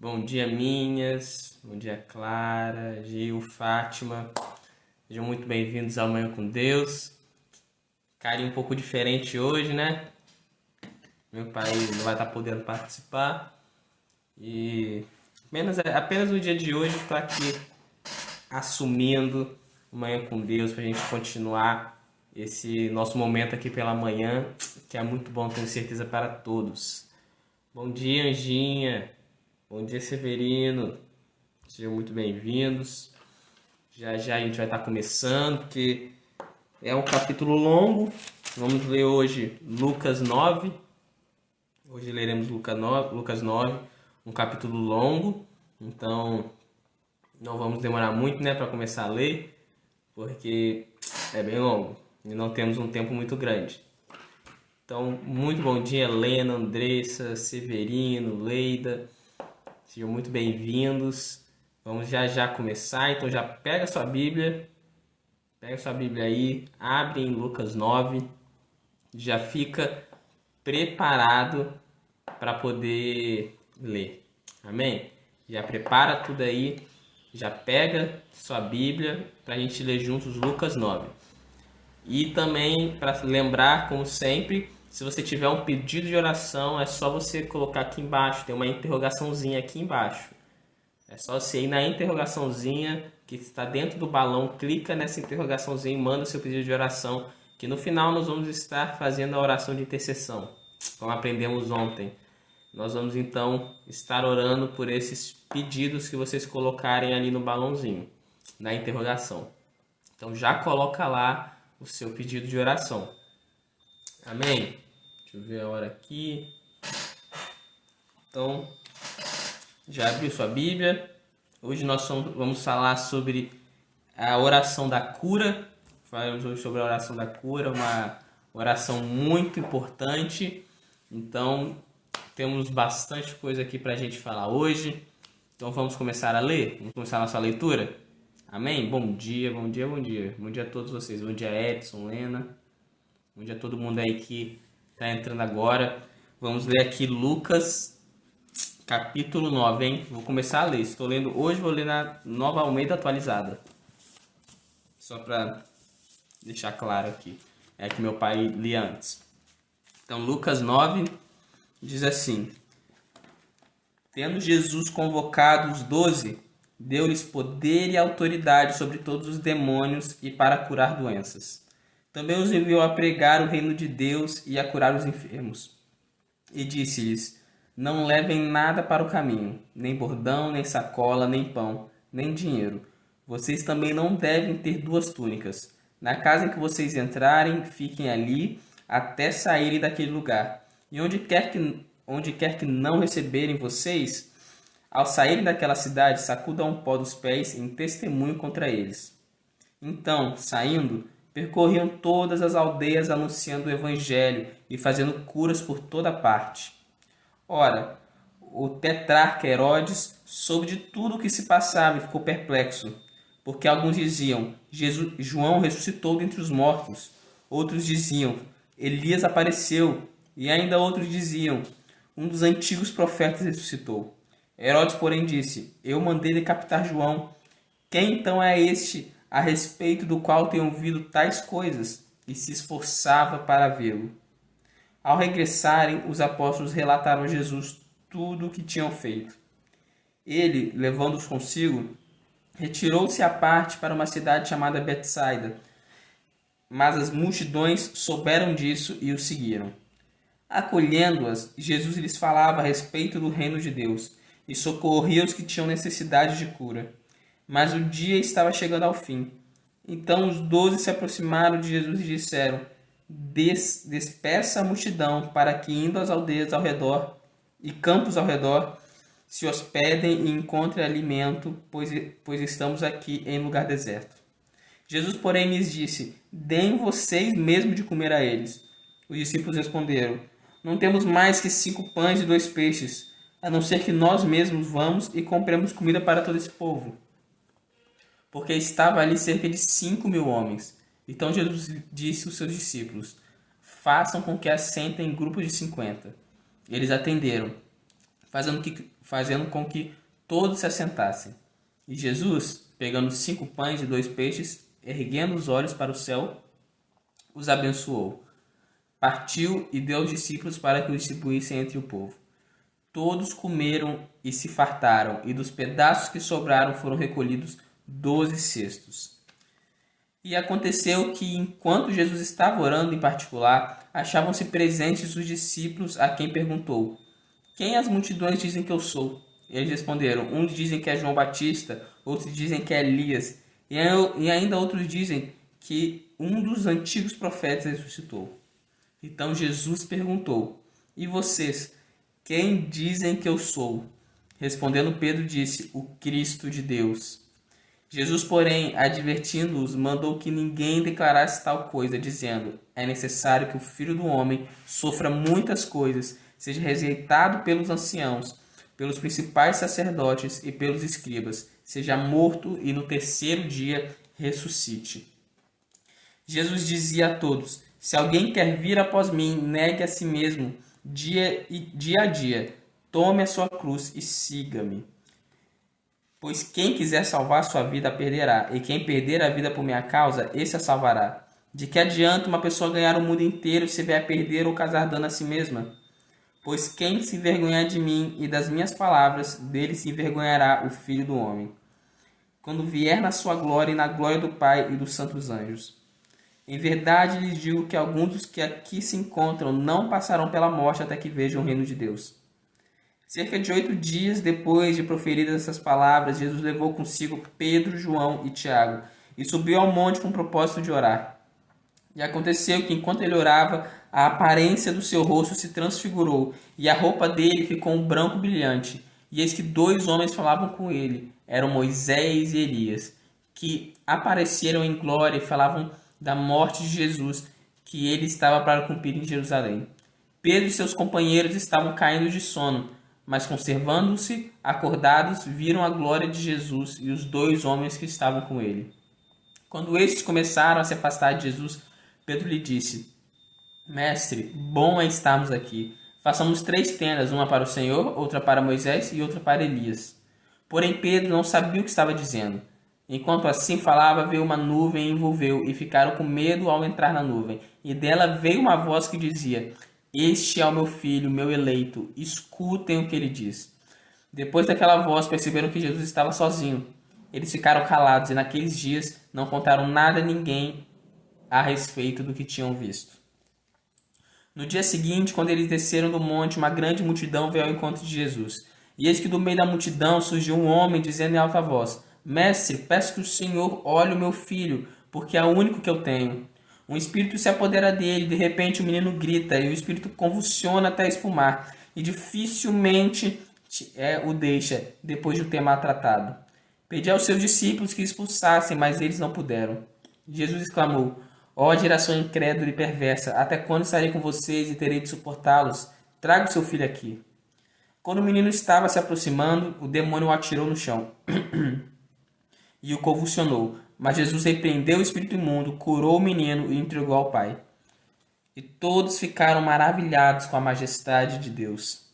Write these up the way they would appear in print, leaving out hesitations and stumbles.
Bom dia, minhas. Bom dia, Clara, Gil, Fátima. Sejam muito bem-vindos ao Manhã com Deus. Carinho um pouco diferente hoje, né? Meu pai não vai estar podendo participar. E apenas no dia de hoje estou aqui assumindo o Manhã com Deus para a gente continuar esse nosso momento aqui pela manhã, que é muito bom, tenho certeza, para todos. Bom dia, Anjinha. Bom dia, Severino. Sejam muito bem-vindos. Já já a gente vai estar começando, porque é um capítulo longo. Vamos ler hoje Lucas 9. Hoje leremos Lucas 9, um capítulo longo. Então, não vamos demorar muito, né, para começar a ler, porque é bem longo e não temos um tempo muito grande. Então, muito bom dia, Lena, Andressa, Severino, Leida. Sejam muito bem-vindos. Vamos já já começar. Então já pega sua Bíblia aí, abre em Lucas 9, já fica preparado para poder ler. Amém? Já prepara tudo aí, já pega sua Bíblia para a gente ler juntos Lucas 9. E também para lembrar, como sempre, se você tiver um pedido de oração, é só você colocar aqui embaixo, tem uma interrogaçãozinha aqui embaixo. É só você ir na interrogaçãozinha que está dentro do balão, clica nessa interrogaçãozinha e manda seu pedido de oração, que no final nós vamos estar fazendo a oração de intercessão, como aprendemos ontem. Nós vamos então estar orando por esses pedidos que vocês colocarem ali no balãozinho, na interrogação. Então já coloca lá o seu pedido de oração. Amém? Deixa eu ver a hora aqui. Então, já abriu sua Bíblia? Hoje nós vamos falar sobre a oração da cura. Falamos hoje sobre a oração da cura, uma oração muito importante. Então, temos bastante coisa aqui para a gente falar hoje. Então, vamos começar a ler? Vamos começar a nossa leitura? Amém? Bom dia, bom dia, bom dia. Bom dia a todos vocês. Bom dia, Edson, Lena. Bom dia a todo mundo aí que está entrando agora. Vamos ler aqui Lucas capítulo 9, hein? Vou começar a ler. Estou lendo hoje, vou ler na Nova Almeida atualizada. Só para deixar claro aqui. É que meu pai lia antes. Então, Lucas 9 diz assim: Tendo Jesus convocado os 12, deu-lhes poder e autoridade sobre todos os demônios e para curar doenças. Também os enviou a pregar o reino de Deus e a curar os enfermos. E disse-lhes: Não levem nada para o caminho, nem bordão, nem sacola, nem pão, nem dinheiro. Vocês também não devem ter 2 túnicas. Na casa em que vocês entrarem, fiquem ali até saírem daquele lugar. E onde quer que não receberem vocês, ao saírem daquela cidade, sacudam o pó dos pés em testemunho contra eles. Então, saindo, percorriam todas as aldeias anunciando o evangelho e fazendo curas por toda parte. Ora, o tetrarca Herodes soube de tudo o que se passava e ficou perplexo, porque alguns diziam: João ressuscitou dentre os mortos. Outros diziam: Elias apareceu. E ainda outros diziam: Um dos antigos profetas ressuscitou. Herodes, porém, disse: Eu mandei decapitar João. Quem então é este a respeito do qual tenho ouvido tais coisas? E se esforçava para vê-lo. Ao regressarem, os apóstolos relataram a Jesus tudo o que tinham feito. Ele, levando-os consigo, retirou-se à parte para uma cidade chamada Betsaida. Mas as multidões souberam disso e o seguiram. Acolhendo-as, Jesus lhes falava a respeito do reino de Deus e socorria os que tinham necessidade de cura. Mas o dia estava chegando ao fim. Então os 12 se aproximaram de Jesus e disseram: Despeça a multidão para que, indo às aldeias ao redor e campos ao redor, se hospedem e encontrem alimento, pois estamos aqui em lugar deserto. Jesus, porém, lhes disse: Deem vocês mesmo de comer a eles. Os discípulos responderam: Não temos mais que 5 pães e 2 peixes, a não ser que nós mesmos vamos e compremos comida para todo esse povo. Porque estava ali cerca de 5.000 homens. Então Jesus disse aos seus discípulos: Façam com que assentem em grupos de 50. Eles atenderam. fazendo com que todos se assentassem. E Jesus, pegando 5 pães e 2 peixes, erguendo os olhos para o céu, os abençoou. Partiu e deu aos discípulos para que os distribuíssem entre o povo. Todos comeram e se fartaram, e dos pedaços que sobraram foram recolhidos 12 cestos. E aconteceu que, enquanto Jesus estava orando em particular, achavam-se presentes os discípulos, a quem perguntou: quem as multidões dizem que eu sou? Eles responderam: uns dizem que é João Batista, outros dizem que é Elias, e ainda outros dizem que um dos antigos profetas ressuscitou. Então Jesus perguntou: e vocês, quem dizem que eu sou? Respondendo Pedro, disse: o Cristo de Deus. Jesus, porém, advertindo-os, mandou que ninguém declarasse tal coisa, dizendo: é necessário que o Filho do Homem sofra muitas coisas, seja rejeitado pelos anciãos, pelos principais sacerdotes e pelos escribas, seja morto e no terceiro dia ressuscite. Jesus dizia a todos: se alguém quer vir após mim, negue a si mesmo, dia a dia, tome a sua cruz e siga-me. Pois quem quiser salvar sua vida a perderá, e quem perder a vida por minha causa, esse a salvará. De que adianta uma pessoa ganhar o mundo inteiro se vier a perder ou causar dano a si mesma? Pois quem se envergonhar de mim e das minhas palavras, dele se envergonhará o Filho do Homem, quando vier na sua glória e na glória do Pai e dos santos anjos. Em verdade lhes digo que alguns dos que aqui se encontram não passarão pela morte até que vejam o reino de Deus. Cerca de 8 dias depois de proferidas essas palavras, Jesus levou consigo Pedro, João e Tiago e subiu ao monte com o propósito de orar. E aconteceu que, enquanto ele orava, a aparência do seu rosto se transfigurou e a roupa dele ficou um branco brilhante. E eis que 2 homens falavam com ele, eram Moisés e Elias, que apareceram em glória e falavam da morte de Jesus, que ele estava para cumprir em Jerusalém. Pedro e seus companheiros estavam caindo de sono, mas conservando-se acordados, viram a glória de Jesus e os 2 homens que estavam com ele. Quando estes começaram a se afastar de Jesus, Pedro lhe disse: Mestre, bom é estarmos aqui. Façamos 3 tendas, uma para o Senhor, outra para Moisés e outra para Elias. Porém Pedro não sabia o que estava dizendo. Enquanto assim falava, veio uma nuvem e envolveu, e ficaram com medo ao entrar na nuvem. E dela veio uma voz que dizia: este é o meu filho, meu eleito, escutem o que ele diz. Depois daquela voz, perceberam que Jesus estava sozinho. Eles ficaram calados e naqueles dias não contaram nada a ninguém a respeito do que tinham visto. No dia seguinte, quando eles desceram do monte, uma grande multidão veio ao encontro de Jesus. E eis que do meio da multidão surgiu um homem dizendo em alta voz: Mestre, peço que o Senhor olhe o meu filho, porque é o único que eu tenho. Um espírito se apodera dele, de repente o menino grita, e o espírito convulsiona até espumar, e dificilmente o deixa, depois de o ter maltratado. Pedi aos seus discípulos que expulsassem, mas eles não puderam. Jesus exclamou: ó geração incrédula e perversa, até quando estarei com vocês e terei de suportá-los? Traga o seu filho aqui. Quando o menino estava se aproximando, o demônio o atirou no chão e o convulsionou. Mas Jesus repreendeu o espírito imundo, curou o menino e entregou ao pai. E todos ficaram maravilhados com a majestade de Deus.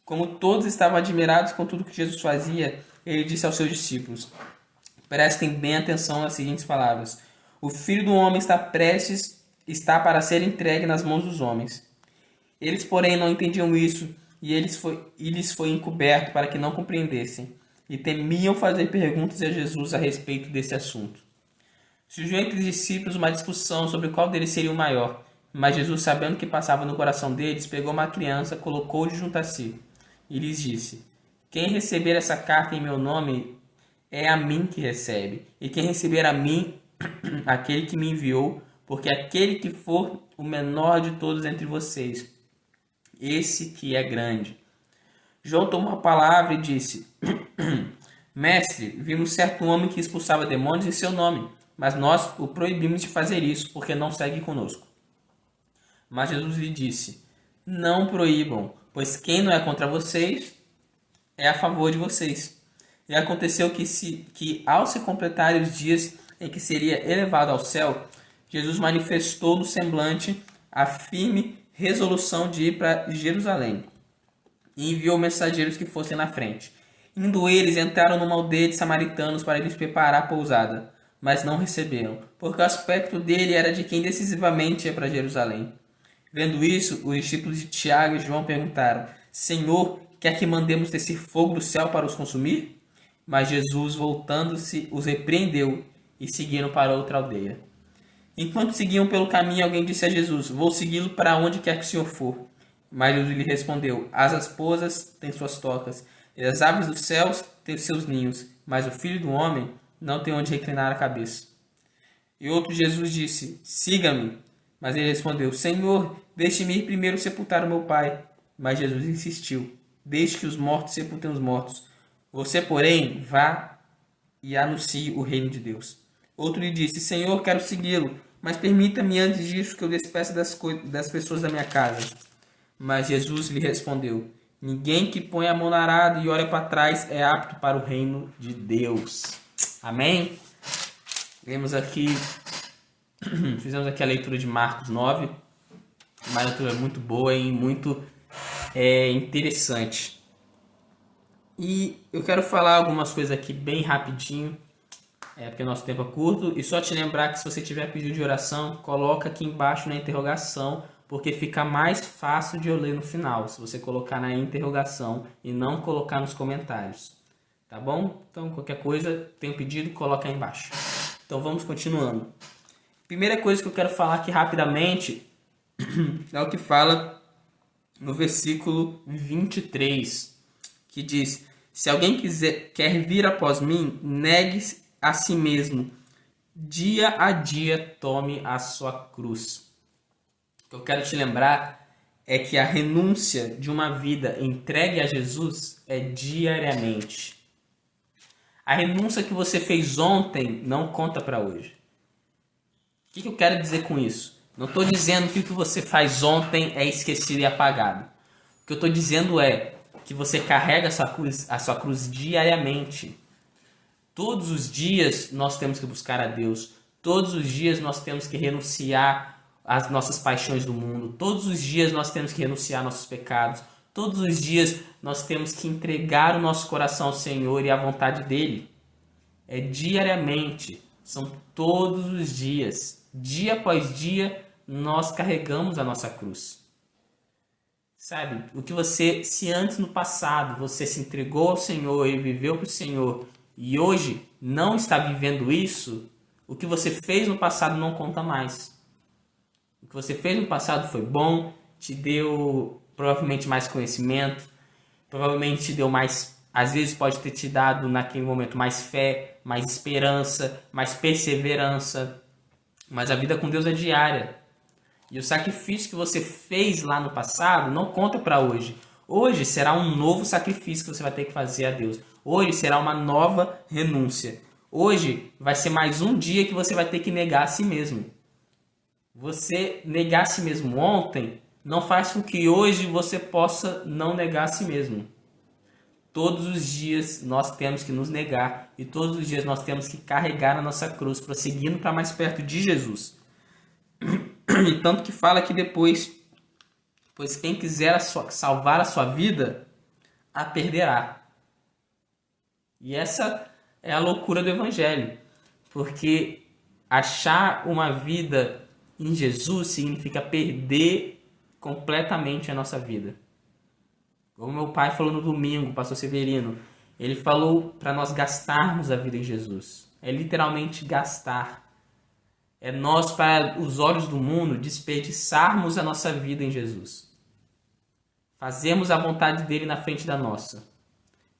Como todos estavam admirados com tudo que Jesus fazia, ele disse aos seus discípulos: prestem bem atenção às seguintes palavras: o Filho do Homem está para ser entregue nas mãos dos homens. Eles, porém, não entendiam isso, e lhes foi encoberto para que não compreendessem, e temiam fazer perguntas a Jesus a respeito desse assunto. Surgiu entre os discípulos uma discussão sobre qual deles seria o maior, mas Jesus, sabendo o que passava no coração deles, pegou uma criança, colocou-lhe junto a si, e lhes disse: quem receber essa carta em meu nome, é a mim que recebe, e quem receber a mim, aquele que me enviou, porque aquele que for o menor de todos entre vocês, esse que é grande. João tomou a palavra e disse: Mestre, vimos certo homem que expulsava demônios em seu nome, mas nós o proibimos de fazer isso, porque não segue conosco. Mas Jesus lhe disse: não proíbam, pois quem não é contra vocês, é a favor de vocês. E aconteceu que ao se completarem os dias em que seria elevado ao céu, Jesus manifestou no semblante a firme resolução de ir para Jerusalém. e enviou mensageiros que fossem na frente. Indo eles, entraram numa aldeia de samaritanos para lhes preparar a pousada, mas não receberam, porque o aspecto dele era de quem decisivamente ia para Jerusalém. Vendo isso, os discípulos de Tiago e João perguntaram: Senhor, quer que mandemos descer fogo do céu para os consumir? Mas Jesus, voltando-se, os repreendeu e seguiram para outra aldeia. Enquanto seguiam pelo caminho, alguém disse a Jesus: Vou segui-lo para onde quer que o Senhor for. Mas Jesus lhe respondeu: As raposas têm suas tocas, e as aves dos céus têm seus ninhos, mas o Filho do Homem não tem onde reclinar a cabeça. E outro Jesus disse: Siga-me. Mas ele respondeu: Senhor, deixe-me ir primeiro sepultar o meu pai. Mas Jesus insistiu: Deixe que os mortos sepultem os mortos. Você, porém, vá e anuncie o reino de Deus. Outro lhe disse: Senhor, quero segui-lo, mas permita-me antes disso que eu despeça das pessoas da minha casa. Mas Jesus lhe respondeu: Ninguém que põe a mão no arado e olha para trás é apto para o reino de Deus. Amém? Lemos aqui, fizemos aqui a leitura de Marcos 9. Uma leitura muito boa e muito interessante. E eu quero falar algumas coisas aqui bem rapidinho, porque o nosso tempo é curto. E só te lembrar que se você tiver pedido de oração, coloca aqui embaixo na interrogação, porque fica mais fácil de eu ler no final, se você colocar na interrogação e não colocar nos comentários. Tá bom? Então, qualquer coisa, tem um pedido, coloca aí embaixo. Então, vamos continuando. Primeira coisa que eu quero falar aqui rapidamente é o que fala no versículo 23, que diz: Se alguém quer vir após mim, negue-se a si mesmo. Dia a dia tome a sua cruz. O que eu quero te lembrar é que a renúncia de uma vida entregue a Jesus é diariamente. A renúncia que você fez ontem não conta para hoje. O que eu quero dizer com isso? Não estou dizendo que o que você faz ontem é esquecido e apagado. O que eu estou dizendo é que você carrega a sua cruz diariamente. Todos os dias nós temos que buscar a Deus. Todos os dias nós temos que renunciar às nossas paixões do mundo. Todos os dias nós temos que renunciar aos nossos pecados. Todos os dias nós temos que entregar o nosso coração ao Senhor e à vontade dEle. É diariamente. São todos os dias. Dia após dia nós carregamos a nossa cruz. Sabe, o que você, se antes no passado você se entregou ao Senhor e viveu para o Senhor e hoje não está vivendo isso, o que você fez no passado não conta mais. O que você fez no passado foi bom, te deu provavelmente mais conhecimento, provavelmente te deu mais, às vezes pode ter te dado naquele momento mais fé, mais esperança, mais perseverança, mas a vida com Deus é diária. E o sacrifício que você fez lá no passado não conta para hoje. Hoje será um novo sacrifício que você vai ter que fazer a Deus. Hoje será uma nova renúncia. Hoje vai ser mais um dia que você vai ter que negar a si mesmo. Você negar a si mesmo ontem não faz com que hoje você possa não negar a si mesmo. Todos os dias nós temos que nos negar e todos os dias nós temos que carregar a nossa cruz, prosseguindo para mais perto de Jesus. E tanto que fala que depois, pois quem quiser salvar a sua vida, a perderá. E essa é a loucura do Evangelho, porque achar uma vida em Jesus significa perder completamente a nossa vida. Como meu pai falou no domingo, o pastor Severino, ele falou para nós gastarmos a vida em Jesus. É literalmente gastar. É nós, para os olhos do mundo, desperdiçarmos a nossa vida em Jesus. Fazemos a vontade dele na frente da nossa.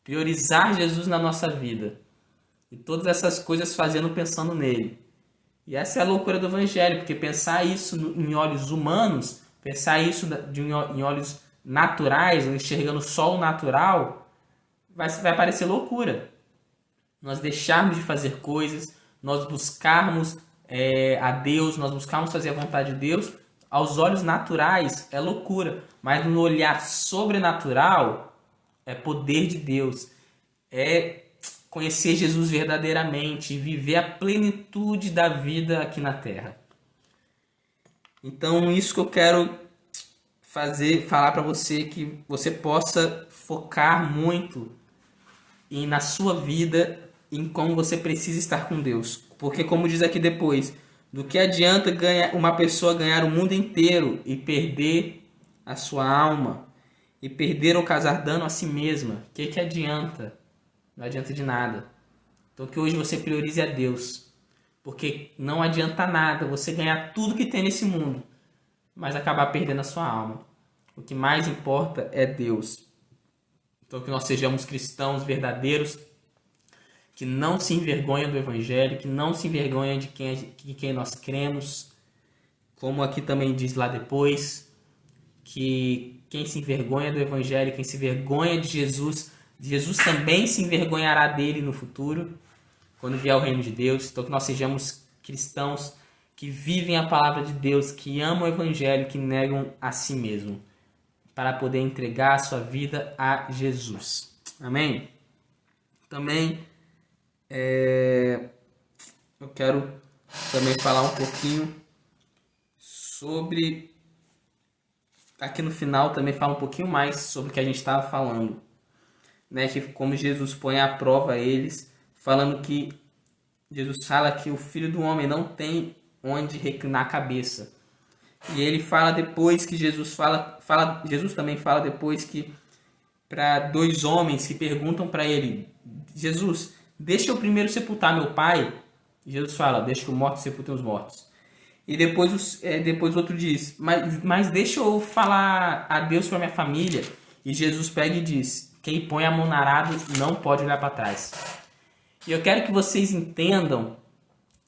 Priorizar Jesus na nossa vida. E todas essas coisas fazendo pensando nele. E essa é a loucura do Evangelho, porque pensar isso em olhos humanos, pensar isso em olhos naturais, ou enxergando só o natural, vai parecer loucura. Nós deixarmos de fazer coisas, nós buscarmos a Deus, nós buscarmos fazer a vontade de Deus, aos olhos naturais é loucura, mas no olhar sobrenatural é poder de Deus, é conhecer Jesus verdadeiramente e viver a plenitude da vida aqui na Terra. Então, isso que eu quero falar para você, que você possa focar muito na sua vida, em como você precisa estar com Deus. Porque, como diz aqui depois, do que adianta uma pessoa ganhar o mundo inteiro e perder a sua alma, e perder ou causar dano a si mesma? O que adianta? Não adianta de nada. Então que hoje você priorize a Deus. Porque não adianta nada você ganhar tudo que tem nesse mundo, mas acabar perdendo a sua alma. O que mais importa é Deus. Então que nós sejamos cristãos verdadeiros, que não se envergonham do Evangelho, que não se envergonham de quem nós cremos. Como aqui também diz lá depois, que quem se envergonha do Evangelho, quem se envergonha de Jesus, Jesus também se envergonhará dele no futuro, quando vier o reino de Deus. Então que nós sejamos cristãos que vivem a palavra de Deus, que amam o Evangelho, que negam a si mesmo, para poder entregar a sua vida a Jesus. Amém? Também eu quero também falar um pouquinho sobre... Aqui no final também fala um pouquinho mais sobre o que a gente estava falando, né? Que como Jesus põe à prova eles, falando que Jesus fala que o Filho do Homem não tem onde reclinar a cabeça. E ele fala depois que Jesus também fala depois que para dois homens que perguntam para ele: Jesus, deixa eu primeiro sepultar meu pai. E Jesus fala: deixa que os mortos sepultem os mortos. E depois outro diz: mas deixa eu falar adeus para minha família. E Jesus pega e diz: quem põe a mão na arado não pode olhar para trás. E eu quero que vocês entendam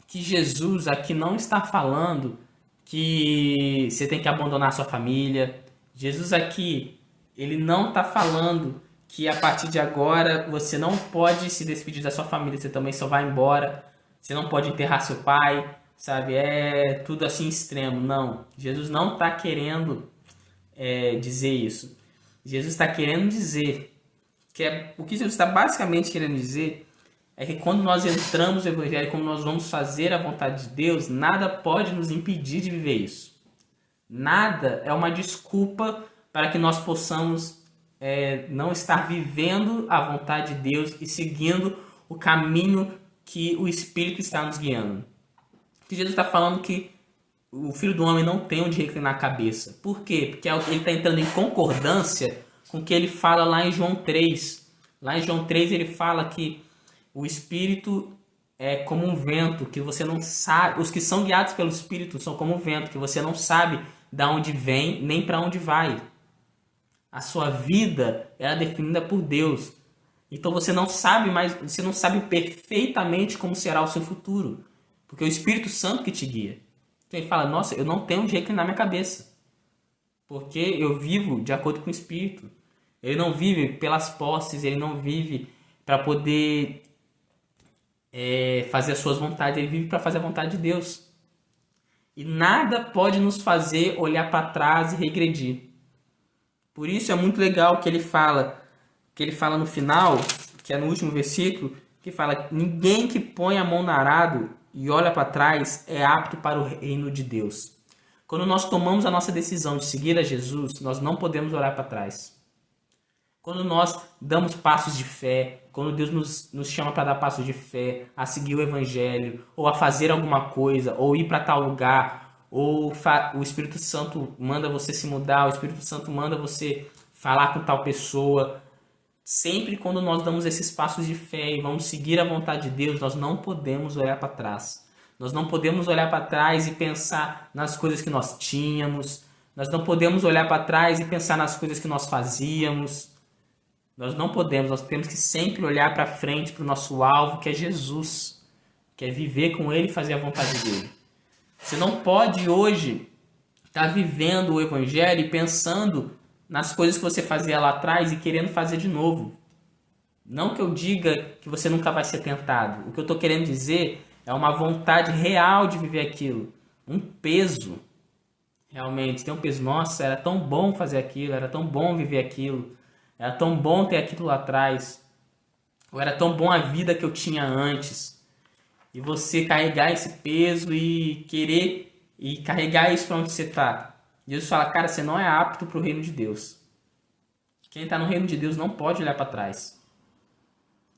que Jesus aqui não está falando que você tem que abandonar a sua família. Jesus aqui, ele não está falando que a partir de agora você não pode se despedir da sua família, você também só vai embora, você não pode enterrar seu pai, sabe? É tudo assim extremo. Não, Jesus não está querendo dizer isso. Jesus está querendo dizer o que Jesus está basicamente querendo dizer é que quando nós entramos no Evangelho, quando nós vamos fazer a vontade de Deus, nada pode nos impedir de viver isso. Nada é uma desculpa para que nós possamos não estar vivendo a vontade de Deus e seguindo o caminho que o Espírito está nos guiando. Que Jesus está falando que o Filho do Homem não tem onde reclinar a cabeça. Por quê? Porque ele está entrando em concordância com o que ele fala lá em João 3. Lá em João 3 ele fala que o Espírito é como um vento, que você não sabe. Os que são guiados pelo Espírito são como um vento, que você não sabe de onde vem nem para onde vai. A sua vida é definida por Deus. Então você não sabe perfeitamente como será o seu futuro, porque é o Espírito Santo que te guia. Então ele fala: nossa, eu não tenho onde reclinar minha cabeça, porque eu vivo de acordo com o Espírito. Ele não vive pelas posses, ele não vive para poder fazer as suas vontades, ele vive para fazer a vontade de Deus. E nada pode nos fazer olhar para trás e regredir. Por isso é muito legal que ele fala no final, que é no último versículo, que fala: ninguém que põe a mão no arado e olha para trás é apto para o reino de Deus. Quando nós tomamos a nossa decisão de seguir a Jesus, nós não podemos olhar para trás. Quando nós damos passos de fé, quando Deus nos chama para dar passos de fé, a seguir o Evangelho, ou a fazer alguma coisa, ou ir para tal lugar, ou o Espírito Santo manda você se mudar, o Espírito Santo manda você falar com tal pessoa. Sempre quando nós damos esses passos de fé e vamos seguir a vontade de Deus, nós não podemos olhar para trás. Nós não podemos olhar para trás e pensar nas coisas que nós tínhamos. Nós não podemos olhar para trás e pensar nas coisas que nós fazíamos. Nós não podemos, nós temos que sempre olhar para frente, para o nosso alvo, que é Jesus, que é viver com Ele e fazer a vontade dEle. Você não pode hoje estar vivendo o Evangelho e pensando nas coisas que você fazia lá atrás e querendo fazer de novo. Não que eu diga que você nunca vai ser tentado. O que eu estou querendo dizer é uma vontade real de viver aquilo. Um peso. Realmente, tem um peso. Nossa, era tão bom fazer aquilo, era tão bom viver aquilo. Era tão bom ter aquilo lá atrás. Ou era tão bom a vida que eu tinha antes. E você carregar esse peso e querer e carregar isso para onde você está. Jesus fala: cara, você não é apto para o reino de Deus. Quem está no reino de Deus não pode olhar para trás.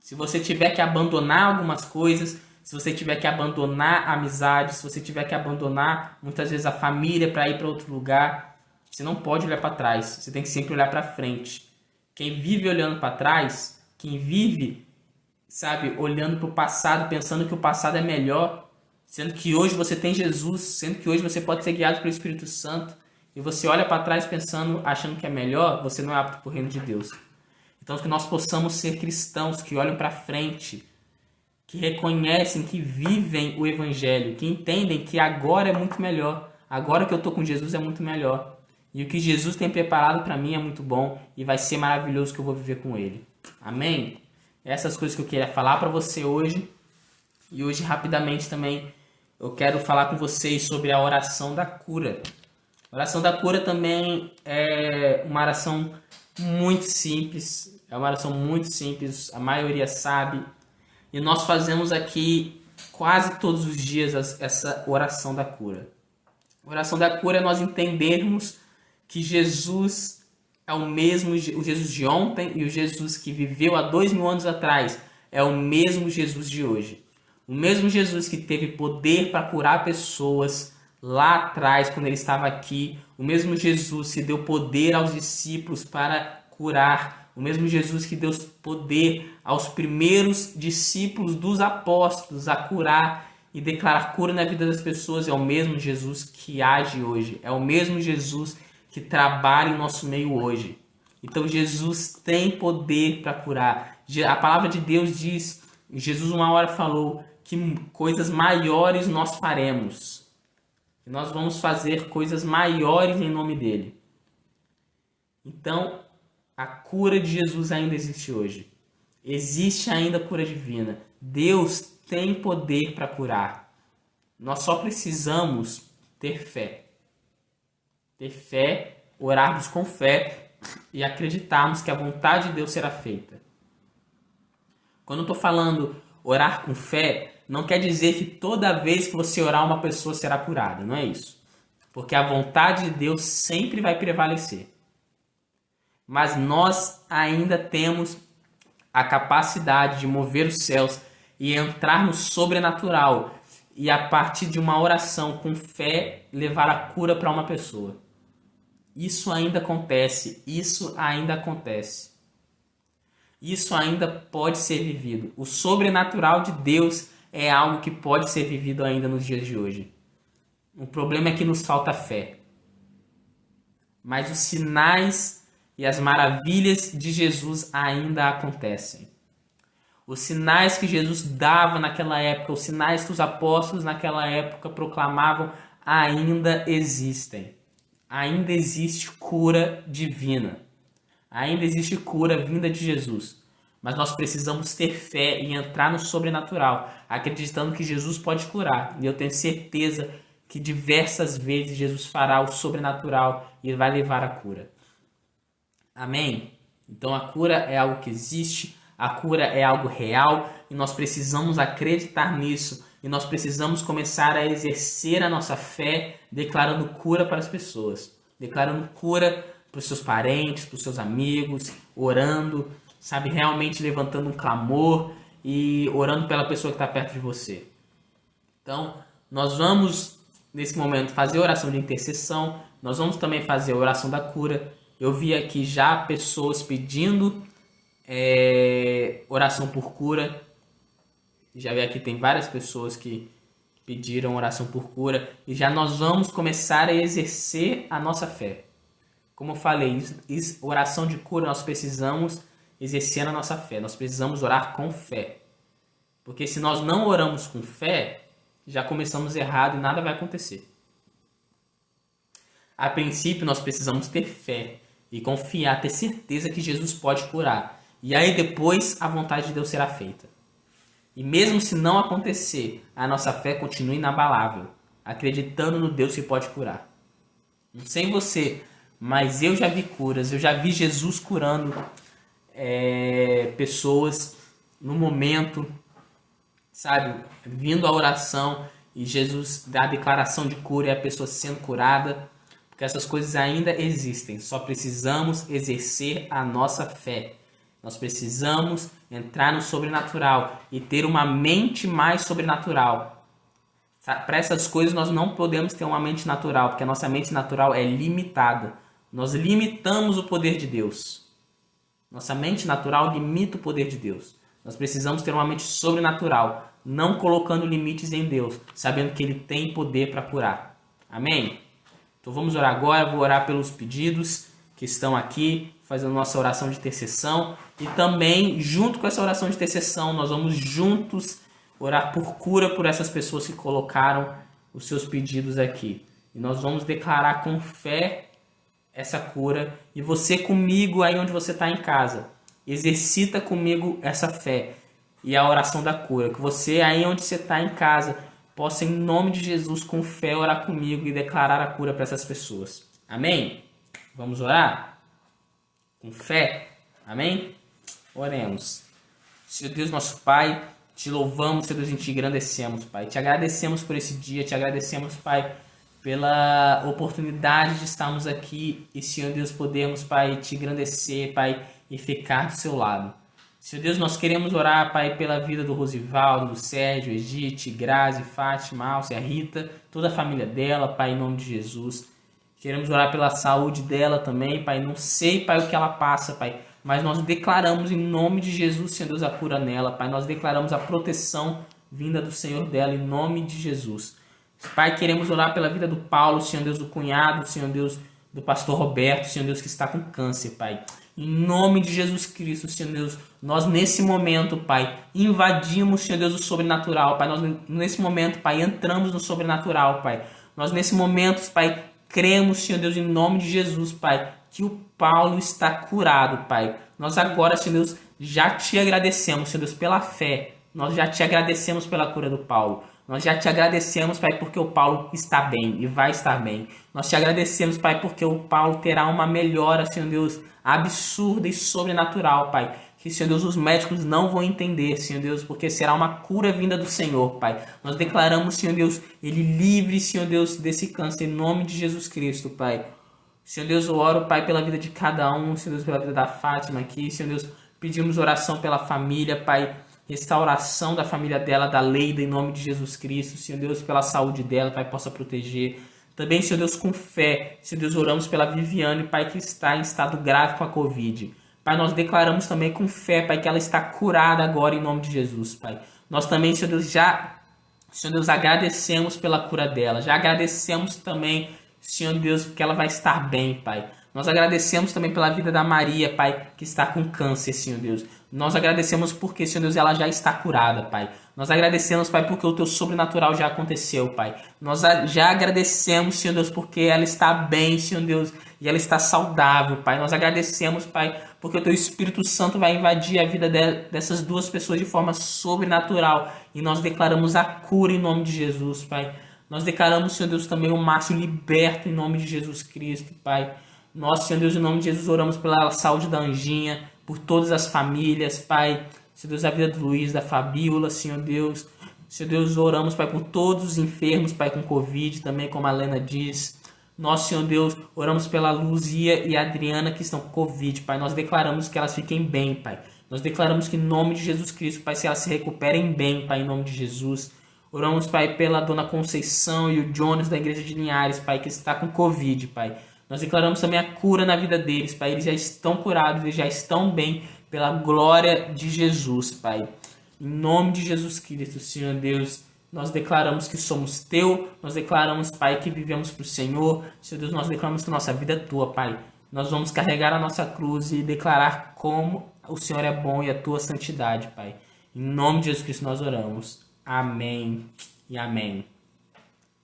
Se você tiver que abandonar algumas coisas, se você tiver que abandonar a amizade, se você tiver que abandonar muitas vezes a família para ir para outro lugar, você não pode olhar para trás. Você tem que sempre olhar para frente. Quem vive olhando para trás, quem vive, sabe, olhando para o passado, pensando que o passado é melhor, sendo que hoje você tem Jesus, sendo que hoje você pode ser guiado pelo Espírito Santo, e você olha para trás pensando, achando que é melhor, você não é apto para o reino de Deus. Então, que nós possamos ser cristãos que olham para frente, que reconhecem, que vivem o Evangelho, que entendem que agora é muito melhor. Agora que eu estou com Jesus é muito melhor. E o que Jesus tem preparado para mim é muito bom e vai ser maravilhoso que eu vou viver com Ele. Amém? Essas coisas que eu queria falar para você hoje. E hoje, rapidamente também, eu quero falar com vocês sobre a oração da cura. A oração da cura também é uma oração muito simples. É uma oração muito simples, a maioria sabe. E nós fazemos aqui quase todos os dias essa oração da cura. A oração da cura é nós entendermos que Jesus é o mesmo, o Jesus de ontem e o Jesus que viveu há 2000 anos atrás é o mesmo Jesus de hoje. O mesmo Jesus que teve poder para curar pessoas lá atrás, quando ele estava aqui. O mesmo Jesus que deu poder aos discípulos para curar. O mesmo Jesus que deu poder aos primeiros discípulos dos apóstolos a curar e declarar cura na vida das pessoas é o mesmo Jesus que age hoje. É o mesmo Jesus que trabalha em nosso meio hoje. Então Jesus tem poder para curar. A palavra de Deus diz, Jesus uma hora falou que coisas maiores nós faremos. Nós vamos fazer coisas maiores em nome dele. Então, a cura de Jesus ainda existe hoje. Existe ainda a cura divina. Deus tem poder para curar. Nós só precisamos ter fé. Ter fé, orarmos com fé e acreditarmos que a vontade de Deus será feita. Quando eu estou falando orar com fé, não quer dizer que toda vez que você orar uma pessoa será curada. Não é isso. Porque a vontade de Deus sempre vai prevalecer. Mas nós ainda temos a capacidade de mover os céus e entrar no sobrenatural e a partir de uma oração com fé levar a cura para uma pessoa. Isso ainda acontece, isso ainda acontece. Isso ainda pode ser vivido. O sobrenatural de Deus é algo que pode ser vivido ainda nos dias de hoje. O problema é que nos falta fé. Mas os sinais e as maravilhas de Jesus ainda acontecem. Os sinais que Jesus dava naquela época, os sinais que os apóstolos naquela época proclamavam, ainda existem. Ainda existe cura divina. Ainda existe cura vinda de Jesus. Mas nós precisamos ter fé e entrar no sobrenatural, acreditando que Jesus pode curar. E eu tenho certeza que diversas vezes Jesus fará o sobrenatural e vai levar a cura. Amém? Então a cura é algo que existe, a cura é algo real e nós precisamos acreditar nisso e nós precisamos começar a exercer a nossa fé declarando cura para as pessoas, declarando cura para os seus parentes, para os seus amigos, orando, sabe, realmente levantando um clamor e orando pela pessoa que está perto de você. Então, nós vamos nesse momento fazer oração de intercessão, nós vamos também fazer a oração da cura. Eu vi aqui já pessoas pedindo oração por cura. Já vi aqui, tem várias pessoas que pediram oração por cura. E já nós vamos começar a exercer a nossa fé. Como eu falei, oração de cura nós precisamos exercer a nossa fé. Nós precisamos orar com fé. Porque se nós não oramos com fé, já começamos errado e nada vai acontecer. A princípio, nós precisamos ter fé e confiar, ter certeza que Jesus pode curar. E aí depois a vontade de Deus será feita. E mesmo se não acontecer, a nossa fé continua inabalável, acreditando no Deus que pode curar. Não sei você, mas eu já vi curas, eu já vi Jesus curando pessoas no momento, sabe, vindo a oração e Jesus dá a declaração de cura e a pessoa sendo curada. Porque essas coisas ainda existem. Só precisamos exercer a nossa fé. Nós precisamos entrar no sobrenatural e ter uma mente mais sobrenatural. Para essas coisas nós não podemos ter uma mente natural, porque a nossa mente natural é limitada. Nós limitamos o poder de Deus. Nossa mente natural limita o poder de Deus. Nós precisamos ter uma mente sobrenatural, não colocando limites em Deus, sabendo que Ele tem poder para curar. Amém? Então vamos orar agora, vou orar pelos pedidos que estão aqui, fazendo nossa oração de intercessão. E também, junto com essa oração de intercessão, nós vamos juntos orar por cura por essas pessoas que colocaram os seus pedidos aqui. E nós vamos declarar com fé essa cura. E você comigo aí onde você está em casa, exercita comigo essa fé e a oração da cura. Que você aí onde você está em casa possa, em nome de Jesus, com fé, orar comigo e declarar a cura para essas pessoas. Amém? Vamos orar? Com fé? Amém? Oremos. Senhor Deus, nosso Pai, te louvamos, Senhor Deus, e te engrandecemos, Pai. Te agradecemos por esse dia, te agradecemos, Pai, pela oportunidade de estarmos aqui e, Senhor Deus, podemos, Pai, te engrandecer, Pai, e ficar do seu lado. Senhor Deus, nós queremos orar, Pai, pela vida do Rosivaldo, do Sérgio, Egite, Grazi, Fátima, Alcia, Rita, toda a família dela, Pai, em nome de Jesus. Queremos orar pela saúde dela também, Pai. Não sei, Pai, o que ela passa, Pai, mas nós declaramos em nome de Jesus, Senhor Deus, a cura nela, Pai. Nós declaramos a proteção vinda do Senhor dela, em nome de Jesus. Pai, queremos orar pela vida do Paulo, Senhor Deus, do cunhado, Senhor Deus, do pastor Roberto, Senhor Deus, que está com câncer, Pai. Em nome de Jesus Cristo, Senhor Deus, nós nesse momento, Pai, invadimos, Senhor Deus, o sobrenatural, Pai. Nós nesse momento, Pai, entramos no sobrenatural, Pai. Nós nesse momento, Pai, cremos, Senhor Deus, em nome de Jesus, Pai, que o Paulo está curado, Pai. Nós agora, Senhor Deus, já te agradecemos, Senhor Deus, pela fé. Nós já te agradecemos pela cura do Paulo. Nós já te agradecemos, Pai, porque o Paulo está bem e vai estar bem. Nós te agradecemos, Pai, porque o Paulo terá uma melhora, Senhor Deus, absurda e sobrenatural, Pai. Que, Senhor Deus, os médicos não vão entender, Senhor Deus, porque será uma cura vinda do Senhor, Pai. Nós declaramos, Senhor Deus, ele livre, Senhor Deus, desse câncer, em nome de Jesus Cristo, Pai. Senhor Deus, eu oro, Pai, pela vida de cada um, Senhor Deus, pela vida da Fátima aqui, Senhor Deus, pedimos oração pela família, Pai, restauração da família dela, da Leida, em nome de Jesus Cristo, Senhor Deus, pela saúde dela, Pai, possa proteger. Também, Senhor Deus, com fé, Senhor Deus, oramos pela Viviane, Pai, que está em estado grave com a Covid. Pai, nós declaramos também com fé, Pai, que ela está curada agora em nome de Jesus, Pai. Nós também, Senhor Deus, Senhor Deus, agradecemos pela cura dela. Já agradecemos também, Senhor Deus, que ela vai estar bem, Pai. Nós agradecemos também pela vida da Maria, Pai, que está com câncer, Senhor Deus. Nós agradecemos porque, Senhor Deus, ela já está curada, Pai. Nós agradecemos, Pai, porque o Teu sobrenatural já aconteceu, Pai. Nós já agradecemos, Senhor Deus, porque ela está bem, Senhor Deus, e ela está saudável, Pai. Nós agradecemos, Pai, porque o Teu Espírito Santo vai invadir a vida dessas duas pessoas de forma sobrenatural. E nós declaramos a cura em nome de Jesus, Pai. Nós declaramos, Senhor Deus, também o Márcio liberto em nome de Jesus Cristo, Pai. Nós, Senhor Deus, em nome de Jesus, oramos pela saúde da Anjinha, por todas as famílias, Pai. Senhor Deus, a vida do Luiz, da Fabíola, Senhor Deus. Senhor Deus, oramos, Pai, por todos os enfermos, Pai, com Covid, também como a Lena diz. Nós, Senhor Deus, oramos pela Luzia e a Adriana que estão com Covid, Pai. Nós declaramos que elas fiquem bem, Pai. Nós declaramos que em nome de Jesus Cristo, Pai, se elas se recuperem bem, Pai, em nome de Jesus. Oramos, Pai, pela Dona Conceição e o Jones da Igreja de Linhares, Pai, que está com Covid, Pai. Nós declaramos também a cura na vida deles, Pai. Eles já estão curados, eles já estão bem, pela glória de Jesus, Pai. Em nome de Jesus Cristo, Senhor Deus, nós declaramos que somos Teu. Nós declaramos, Pai, que vivemos para o Senhor. Senhor Deus, nós declaramos que nossa vida é Tua, Pai. Nós vamos carregar a nossa cruz e declarar como o Senhor é bom e a Tua santidade, Pai. Em nome de Jesus Cristo nós oramos. Amém e amém.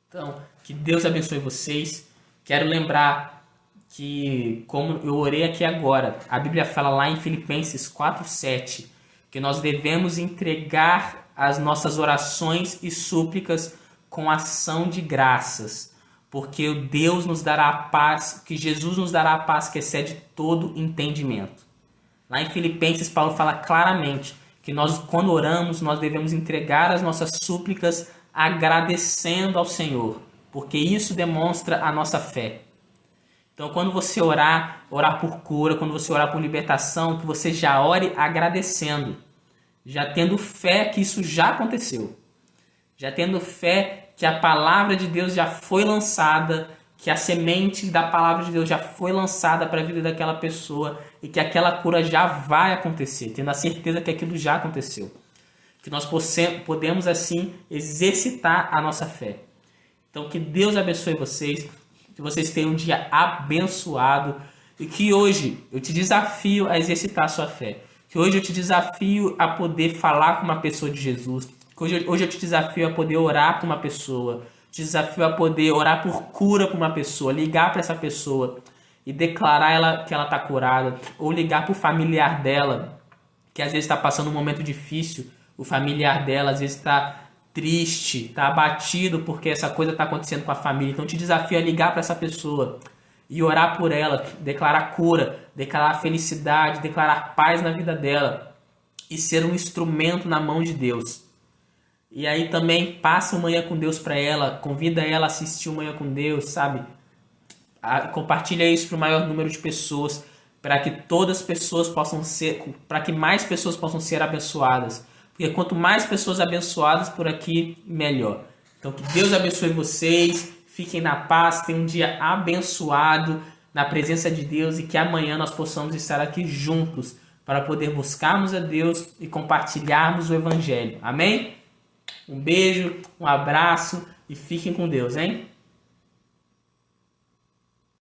Então, que Deus abençoe vocês. Quero lembrar que, como eu orei aqui agora, a Bíblia fala lá em Filipenses 4:7, que nós devemos entregar as nossas orações e súplicas com ação de graças, porque o Deus nos dará a paz, que Jesus nos dará a paz que excede todo entendimento. Lá em Filipenses, Paulo fala claramente que nós, quando oramos, nós devemos entregar as nossas súplicas agradecendo ao Senhor, porque isso demonstra a nossa fé. Então, quando você orar por cura, quando você orar por libertação, que você já ore agradecendo, já tendo fé que isso já aconteceu, já tendo fé que a palavra de Deus já foi lançada, que a semente da palavra de Deus já foi lançada para a vida daquela pessoa e que aquela cura já vai acontecer, tendo a certeza que aquilo já aconteceu. Que nós podemos assim exercitar a nossa fé. Então, que Deus abençoe vocês, que vocês tenham um dia abençoado e que hoje eu te desafio a exercitar a sua fé. Que hoje eu te desafio a poder falar com uma pessoa de Jesus. Que hoje eu te desafio a poder orar por uma pessoa. Te desafio a poder orar por cura para uma pessoa, ligar para essa pessoa e declarar que ela está curada. Ou ligar para o familiar dela, que às vezes está passando um momento difícil. O familiar dela às vezes está triste, está abatido porque essa coisa está acontecendo com a família. Então te desafio a ligar para essa pessoa e orar por ela, declarar cura, declarar felicidade, declarar paz na vida dela e ser um instrumento na mão de Deus. E aí também passa o Manhã com Deus para ela, convida ela a assistir o Manhã com Deus, sabe? Compartilha isso para o maior número de pessoas, para que todas as pessoas possam ser, para que mais pessoas possam ser abençoadas. Porque quanto mais pessoas abençoadas por aqui, melhor. Então que Deus abençoe vocês, fiquem na paz, tenham um dia abençoado na presença de Deus e que amanhã nós possamos estar aqui juntos para poder buscarmos a Deus e compartilharmos o Evangelho. Amém? Um beijo, um abraço e fiquem com Deus, hein?